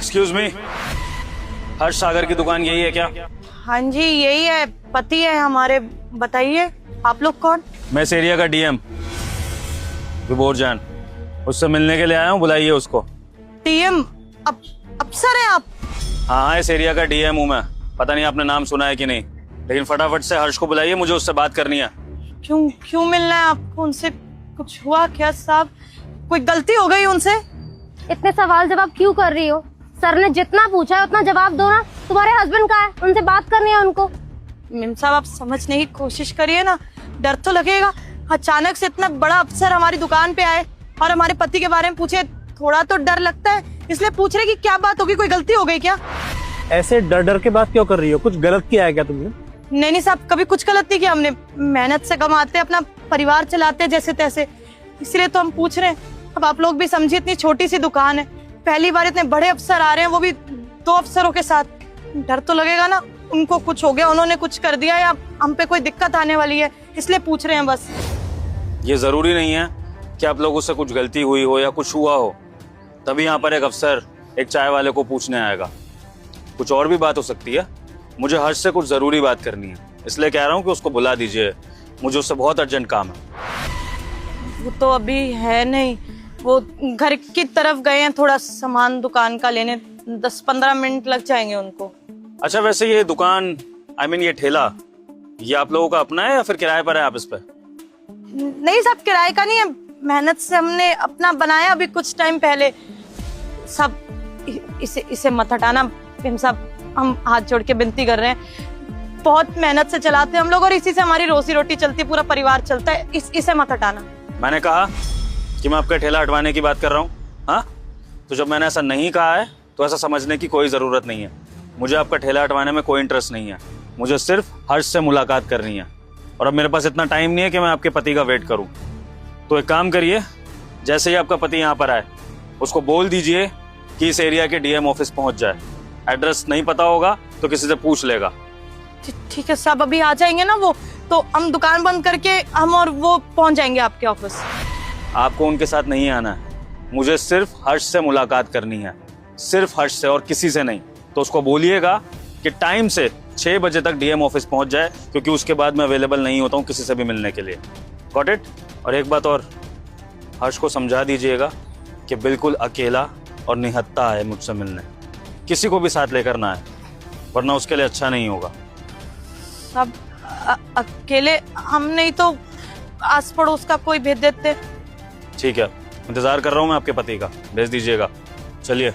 Excuse me, हर्ष सागर की दुकान यही है क्या? हाँ जी यही है, पति है हमारे। बताइए आप लोग कौन? मैं इस एरिया का डीएम विभोर जान, उससे मिलने के लिए आया हूँ, बुलाइए उसको। टीएम अफसर हैं आप? हाँ, इस एरिया का डीएम हूँ मैं। पता नहीं आपने नाम सुना है कि नहीं, लेकिन फटाफट से हर्ष को बुलाइए, मुझे उससे बात करनी है। क्यों मिलना है आपको उनसे? कुछ हुआ क्या साहब? कोई गलती हो गई उनसे? इतने सवाल जवाब क्यों कर रही हो? सर ने जितना पूछा है उतना जवाब दो ना। तुम्हारे हस्बैंड कहाँ है? उनसे बात करनी है उनको। मेम साहब आप समझने की कोशिश करिए ना, डर तो लगेगा। अचानक से इतना बड़ा अफसर हमारी दुकान पे आए और हमारे पति के बारे में पूछे, थोड़ा तो डर लगता है। इसलिए पूछ रहे कि क्या बात होगी, कोई गलती हो गई क्या? ऐसे डर डर के बात क्यों कर रही हो? कुछ गलत किया है क्या तुमने? नहीं साहब, कभी कुछ गलत नहीं किया हमने। मेहनत से कमाते, अपना परिवार चलाते जैसे तैसे, इसलिए तो हम पूछ रहे हैं। अब आप लोग भी समझिए, इतनी छोटी सी दुकान है, पहली बार इतने बड़े अफसर आ रहे हैं, वो भी 2 अफसरों के साथ। डर तो लगेगा ना, उनको कुछ हो गया, उन्होंने कुछ कर दिया या हम पे कोई दिक्कत आने वाली है, इसलिए पूछ रहे हैं बस। ये जरूरी नहीं है कि आप लोगों से कुछ गलती हुई हो या कुछ हुआ हो तभी यहाँ पर एक अफसर एक चाय वाले को पूछने आएगा। कुछ और भी बात हो सकती है। मुझे हर्ष से कुछ जरूरी बात करनी है, इसलिए कह रहा हूँ कि उसको बुला दीजिए, मुझे उससे बहुत अर्जेंट काम है। वो तो अभी है नहीं, वो घर की तरफ गए हैं थोड़ा सामान दुकान का लेने। 10-15 मिनट लग जाएंगे उनको। अच्छा, वैसे ये दुकान ये ठेला, ये आप लोगों का अपना है या फिर किराए पर है आप इस पे? नहीं साहब, किराए का नहीं है, मेहनत से हमने अपना बनाया अभी कुछ टाइम पहले। सब इसे मत हटाना मेम साहब, हम हाथ जोड़ के विनती कर रहे हैं। बहुत मेहनत से चलाते हैं हम लोग और इसी से हमारी रोजी रोटी चलती है, पूरा परिवार चलता है। इसे मत हटाना। मैंने कहा कि मैं आपका ठेला हटवाने की बात कर रहा हूँ। हाँ, तो जब मैंने ऐसा नहीं कहा है तो ऐसा समझने की कोई जरूरत नहीं है। मुझे आपका ठेला हटवाने में कोई इंटरेस्ट नहीं है, मुझे सिर्फ हर्ष से मुलाकात करनी है। और अब मेरे पास इतना टाइम नहीं है कि मैं आपके पति का वेट करूं। तो एक काम करिए, जैसे ही आपका पति यहाँ पर आए उसको बोल दीजिए कि इस एरिया के डीएम ऑफिस पहुंच जाए। एड्रेस नहीं पता होगा तो किसी से पूछ लेगा। ठीक है साहब, अभी आ जाएंगे ना वो, तो हम दुकान बंद करके हम और वो पहुंच जाएंगे आपके ऑफिस। आपको उनके साथ नहीं आना है, मुझे सिर्फ हर्ष से मुलाकात करनी है, सिर्फ हर्ष से और किसी से नहीं। तो उसको बोलिएगा कि टाइम से 6 बजे तक डीएम ऑफिस पहुंच जाए, क्योंकि उसके बाद मैं अवेलेबल नहीं होता हूं किसी से भी मिलने के लिए। Got it? और एक बात और, हर्ष को समझा दीजिएगा कि बिल्कुल अकेला और निहत्था है मुझसे मिलने, किसी को भी साथ लेकर ना आए, वरना उसके लिए अच्छा नहीं होगा। सब अकेले हम नहीं तो आस पड़ोस का कोई भेज देते। ठीक है, इंतजार कर रहा हूं मैं आपके पति का, भेज दीजिएगा। चलिए।